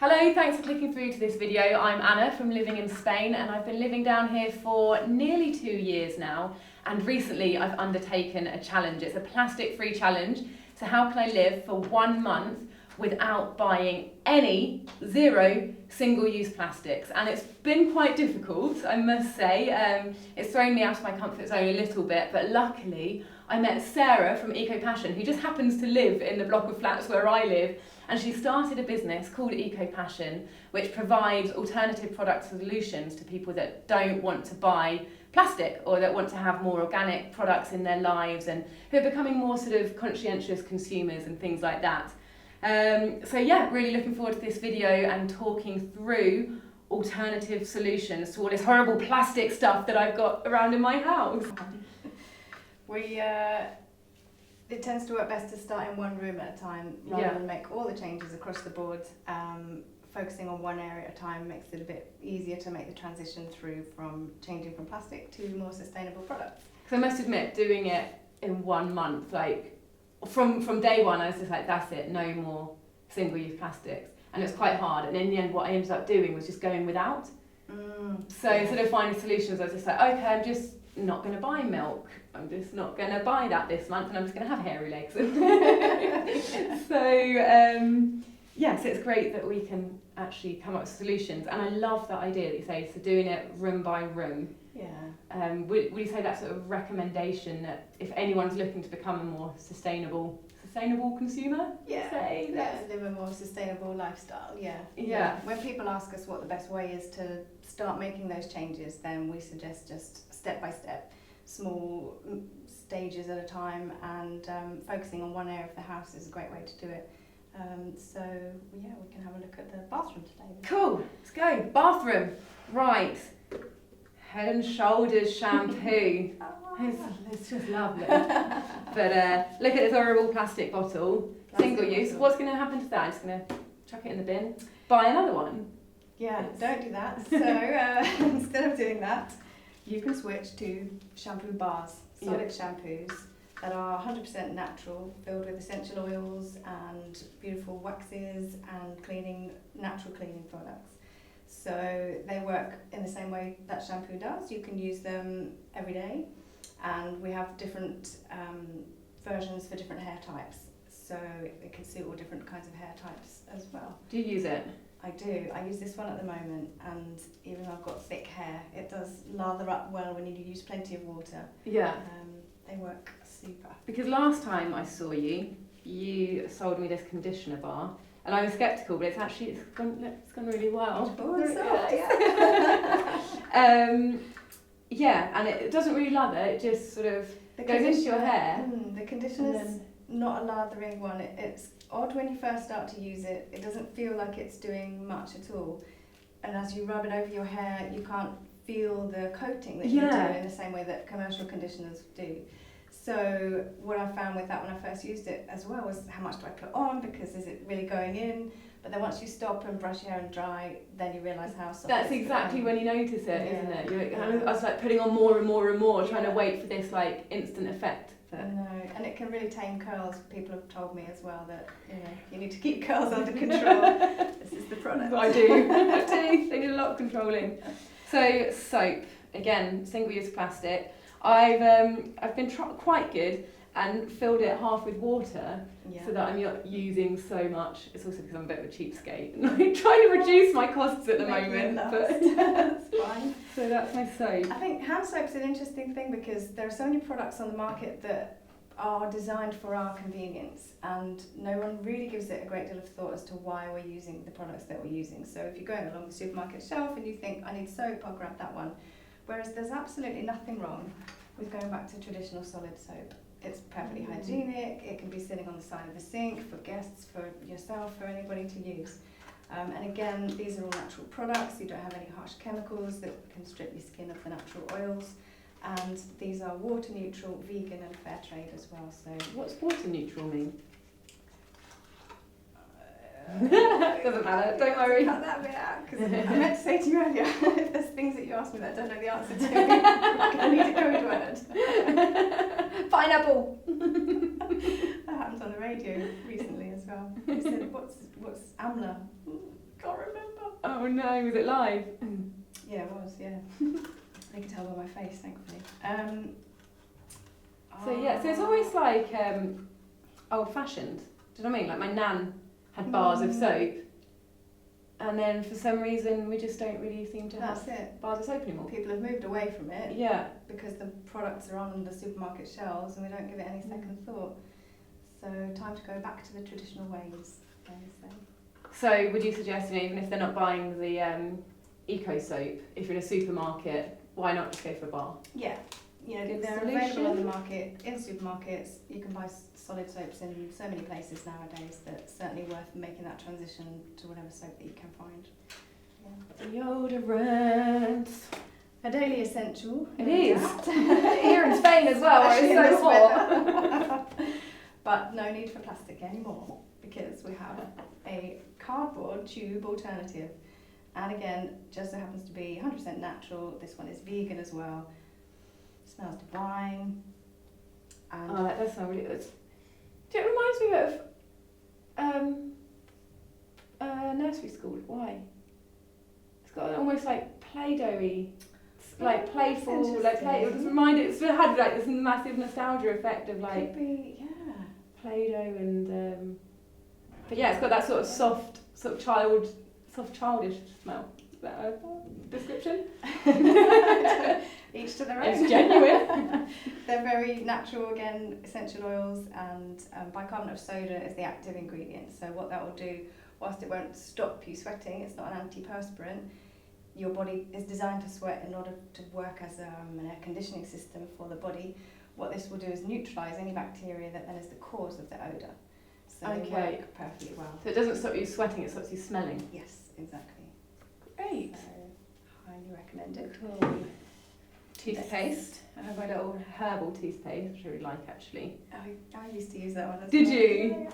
Hello, thanks for clicking through to this video. I'm Anna from Living in Spain, and I've been living down here for nearly 2 years now, and recently I've undertaken a challenge. It's a plastic-free challenge. So how can I live for 1 month without buying any single-use plastics? And it's been quite difficult, I must say. It's thrown me out of my comfort zone a little bit, but luckily I met Sarah from Eco Passion, who just happens to live in the block of flats where I live, and she started a business called Eco Passion, which provides alternative product solutions to people that don't want to buy plastic or that want to have more organic products in their lives and who are becoming more sort of conscientious consumers and things like that. So yeah, really looking forward to this video and talking through alternative solutions to all this horrible plastic stuff that I've got around in my house. It tends to work best to start in one room at a time rather than make all the changes across the board. Focusing on one area at a time makes it a bit easier to make the transition through from changing from plastic to more sustainable products. So I must admit, doing it in 1 month, like from day one, I was just like, that's it, no more single-use plastics. And it was quite hard. And in the end, what I ended up doing was just going without. So instead of finding solutions, I was just like, okay, I'm just not going to buy milk. I'm just not going to buy that this month, and I'm just going to have hairy legs. So it's great that we can actually come up with solutions, and I love that idea that you say, so doing it room by room. Yeah. Would you say that sort of recommendation that if anyone's looking to become a more sustainable consumer? Live a more sustainable lifestyle. Yeah. When people ask us what the best way is to start making those changes, then we suggest just step by step, small stages at a time, and focusing on one area of the house is a great way to do it. We can have a look at the bathroom today. Cool, let's go. Bathroom, right. Head and Shoulders shampoo. It's just lovely. But look at this horrible plastic bottle, single use. What's going to happen to that? I'm just going to chuck it in the bin, buy another one. Yeah, don't do that. So instead of doing that, you can switch to shampoo bars, solid shampoos that are 100% natural, filled with essential oils and beautiful waxes and natural cleaning products. So they work in the same way that shampoo does. You can use them every day, and we have different versions for different hair types. So it can suit all different kinds of hair types as well. Do you use it? I do. I use this one at the moment, and even though I've got thick hair, it does lather up well when you use plenty of water. Yeah. They work super. Because last time I saw you, you sold me this conditioner bar, and I was sceptical, but it's gone really well. And it doesn't really lather, it just sort of goes into your hair. The conditioner's not a lathering one. It's odd when you first start to use it. It doesn't feel like it's doing much at all. And as you rub it over your hair, you can't feel the coating that you do in the same way that commercial conditioners do. So what I found with that when I first used it as well was, how much do I put on, because is it really going in? But then once you stop and brush your hair and dry, then you realise how soft. That's exactly when you notice it, isn't it? I was like putting on more and more and more, trying to wait for this like instant effect. No, and it can really tame curls. People have told me as well that you need to keep curls under control. This is the product. I do. They need a lot of controlling. So soap, again, single-use plastic. I've been quite good and filled it half with water so that I'm not using so much. It's also because I'm a bit of a cheapskate and I'm trying to reduce my costs at the moment. But that's fine. So that's my soap. I think hand soap's an interesting thing because there are so many products on the market that are designed for our convenience, and no one really gives it a great deal of thought as to why we're using the products that we're using. So if you're going along the supermarket shelf and you think, I need soap, I'll grab that one. Whereas there's absolutely nothing wrong with going back to traditional solid soap. It's perfectly hygienic, it can be sitting on the side of the sink for guests, for yourself, for anybody to use. And again, these are all natural products, you don't have any harsh chemicals that can strip your skin of the natural oils. And these are water neutral, vegan and fair trade as well. So what's water neutral mean? Doesn't matter, don't worry. Cut that bit out, because I meant to say to you earlier, if there's things that you ask me that I don't know the answer to, I need a code word. Pineapple! That happened on the radio recently as well. They said, what's amla? Can't remember. Oh no, was it live? Yeah, it was, yeah. They could tell by my face, thankfully. So it's almost like old-fashioned. Do you know what I mean? Like my nan had bars of soap, and then for some reason we just don't really seem to have bars of soap anymore. People have moved away from it. Yeah. Because the products are on the supermarket shelves and we don't give it any second thought. So time to go back to the traditional ways, I would say. So would you suggest, even if they're not buying the eco soap, if you're in a supermarket, why not just go for a bar? Yeah. Good They're solution. available on the market, in supermarkets. You can buy solid soaps in so many places nowadays that it's certainly worth making that transition to whatever soap that you can find. Yeah. Deodorant. A daily essential. It is. Here in Spain as well, where it's so hot. But no need for plastic anymore, because we have a cardboard tube alternative. And again, just so happens to be 100% natural. This one is vegan as well. Smells divine. And Oh, that does smell really good. It reminds me of nursery school. Why? It's got almost like Play-Doh-y, like playful, like play. It just had like this massive nostalgia effect of like could be, yeah. Play-Doh and but yeah, it's got that sort of soft childish smell. Is that a description? Each to their own. It's genuine. They're very natural, again, essential oils, and bicarbonate of soda is the active ingredient. So what that will do, whilst it won't stop you sweating, it's not an antiperspirant. Your body is designed to sweat in order to work as an air conditioning system for the body. What this will do is neutralise any bacteria that then is the cause of the odour. So they work perfectly well. So it doesn't stop you sweating, it stops you smelling. Yes, exactly. Great. So, highly recommend it. Cool. Toothpaste. I have my little herbal toothpaste, which I really like actually. I used to use that one as Did well. you?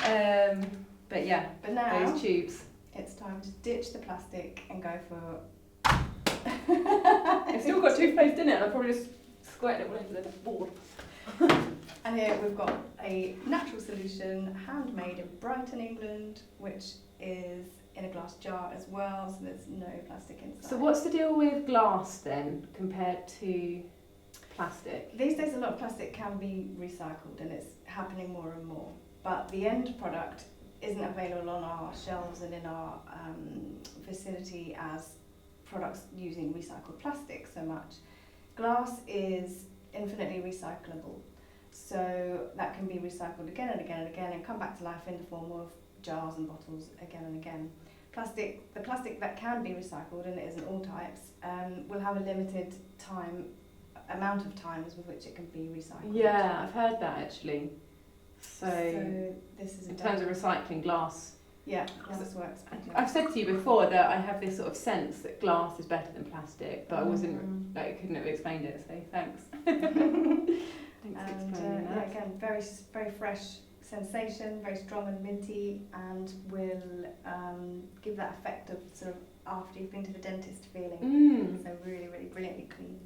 Yeah. But yeah, But now those tubes. it's time to ditch the plastic and go for. I've still got toothpaste in it, and I'll probably just squirt it all over the board. And here we've got a natural solution, handmade in Brighton, England, which is in a glass jar as well, so there's no plastic inside. So what's the deal with glass then, compared to plastic? These days a lot of plastic can be recycled, and it's happening more and more. But the end product isn't available on our shelves and in our vicinity as products using recycled plastic so much. Glass is infinitely recyclable, so that can be recycled again and again and again and come back to life in the form of jars and bottles again and again. The plastic that can be recycled, and it isn't all types, will have a limited amount of times with which it can be recycled. Yeah, I've heard that actually. So this is in terms of recycling glass. Yeah, glass works. I've said to you before that I have this sort of sense that glass is better than plastic, but I wasn't couldn't have explained it. So thanks. Thanks for explaining that. Yeah, again, very very fresh sensation, very strong and minty, and will give that effect of sort of after you've been to the dentist feeling. So really, really brilliantly clean.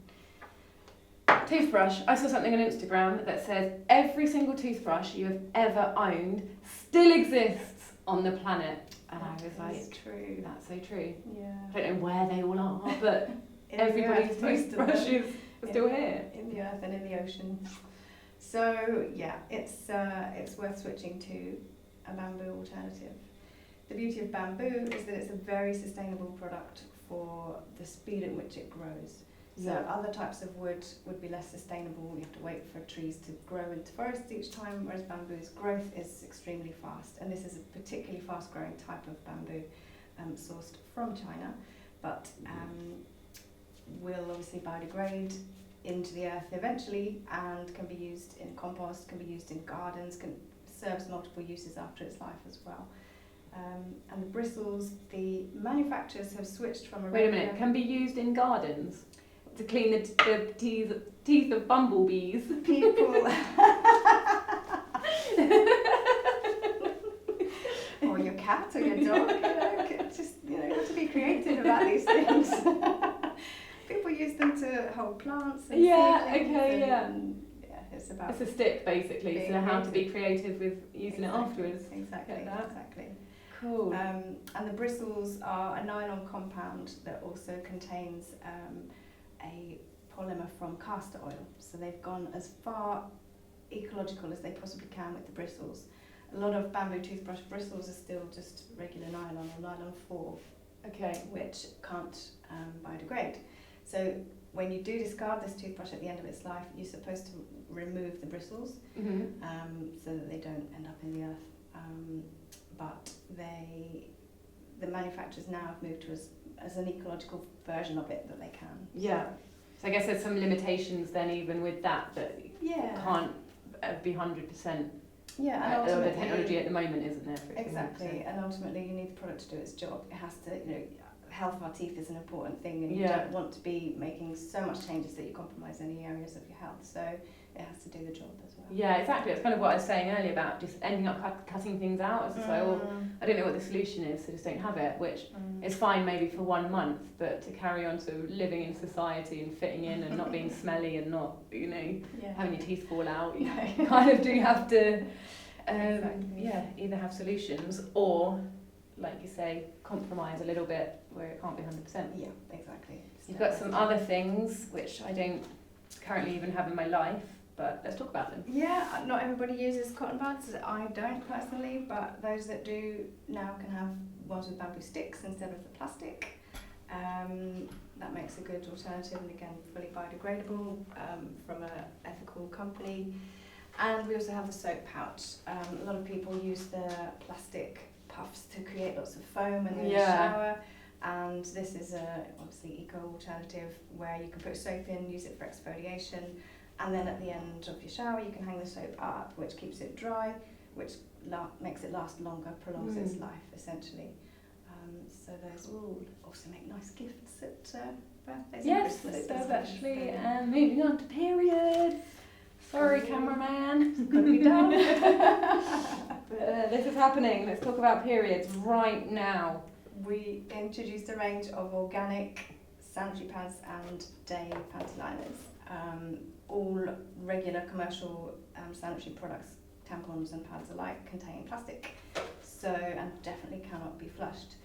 Toothbrush. I saw something on Instagram that says every single toothbrush you have ever owned still exists on the planet. And I was like, true. That's so true. Yeah. I don't know where they all are, but everybody's toothbrushes are still here. In the earth and in the ocean. So yeah, it's worth switching to a bamboo alternative. The beauty of bamboo is that it's a very sustainable product for the speed at which it grows. So other types of wood would be less sustainable. You have to wait for trees to grow into forests each time, whereas bamboo's growth is extremely fast. And this is a particularly fast-growing type of bamboo sourced from China, but will obviously biodegrade into the earth eventually and can be used in compost, can be used in gardens, serves multiple uses after its life as well. And the bristles, the manufacturers have switched from a Wait a minute, can be used in gardens? To clean the teeth of bumblebees. People. Or your cat or your dog, just you have to be creative about these things. People use them to hold plants and it's a stick basically, so how to be creative with using it afterwards. Exactly. Cool. And the bristles are a nylon compound that also contains a polymer from castor oil. So they've gone as far ecological as they possibly can with the bristles. A lot of bamboo toothbrush bristles are still just regular nylon or nylon 4, which can't biodegrade. So when you do discard this toothbrush at the end of its life, you're supposed to remove the bristles so that they don't end up in the earth. But the manufacturers now have moved to as an ecological version of it that they can. Yeah. So I guess there's some limitations then even with that can't be 100%. Yeah, and a lot of technology at the moment, isn't there? Exactly, and ultimately you need the product to do its job. It has to, health of our teeth is an important thing, and you don't want to be making so much changes that you compromise any areas of your health. So it has to do the job as well. Yeah, exactly. It's kind of what I was saying earlier about just ending up cutting things out. It's just like, I don't know what the solution is, so just don't have it, which is fine maybe for 1 month, but to carry on to living in society and fitting in and not being smelly and not, having your teeth fall out, you kind of do have to, either have solutions or, like you say, compromise a little bit where it can't be 100%. Yeah, exactly. You've got some other things which I don't currently even have in my life, but let's talk about them. Yeah, not everybody uses cotton buds. I don't personally, but those that do now can have ones with bamboo sticks instead of the plastic. That makes a good alternative, and again, fully biodegradable from an ethical company. And we also have the soap pouch. A lot of people use the plastic puffs to create lots of foam in the shower, and this is a obviously eco alternative where you can put soap in, use it for exfoliation, and then at the end of your shower you can hang the soap up, which keeps it dry, which makes it last longer, prolongs its life essentially. So those will also make nice gifts at birthdays and Christmas. Yes, it does actually. Moving on to periods. Sorry, cameraman. It's got to be done. This is happening. Let's talk about periods right now. We introduced a range of organic sanitary pads and day panty liners. All regular commercial sanitary products, tampons and pads alike, contain plastic, and definitely cannot be flushed.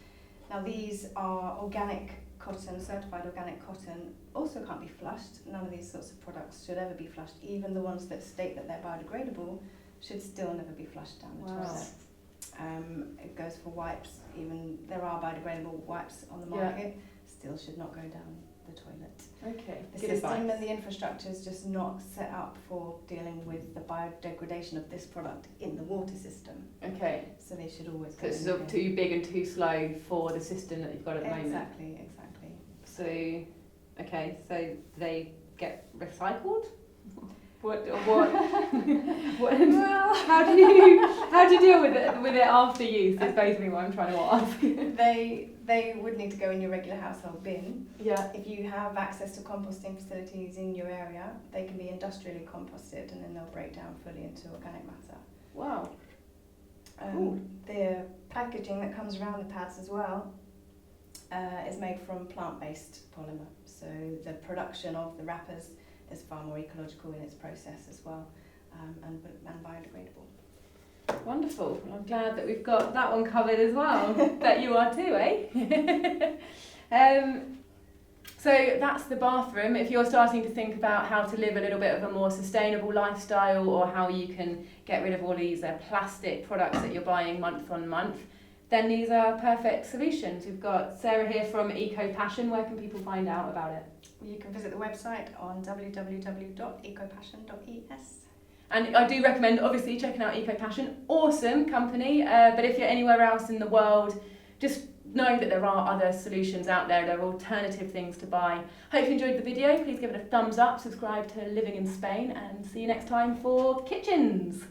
Now these are organic cotton, certified organic cotton, also can't be flushed. None of these sorts of products should ever be flushed. Even the ones that state that they're biodegradable should still never be flushed down the toilet. It goes for wipes. Even there are biodegradable wipes on the market, still should not go down the toilet. Okay. The system and the infrastructure is just not set up for dealing with the biodegradation of this product in the water system. Okay. So they should always go. So it's sort of too big and too slow for the system that you've got at the moment. Exactly. So, okay, so they get recycled? What? Well, how do you deal with it after use? Is basically what I'm trying to ask. They would need to go in your regular household bin. Yeah. If you have access to composting facilities in your area, they can be industrially composted, and then they'll break down fully into organic matter. Wow. Cool. The packaging that comes around the pads as well is made from plant-based polymer. So the production of the wrappers is far more ecological in its process as well, and biodegradable. Wonderful. I'm glad that we've got that one covered as well. Bet you are too, eh? So that's the bathroom. If you're starting to think about how to live a little bit of a more sustainable lifestyle, or how you can get rid of all these plastic products that you're buying month on month, then these are perfect solutions. We've got Sarah here from Eco Passion. Where can people find out about it? You can visit the website on www.ecopassion.es. And I do recommend, obviously, checking out Eco Passion. Awesome company. But if you're anywhere else in the world, just know that there are other solutions out there. There are alternative things to buy. Hope you enjoyed the video. Please give it a thumbs up, subscribe to Living in Spain, and see you next time for kitchens.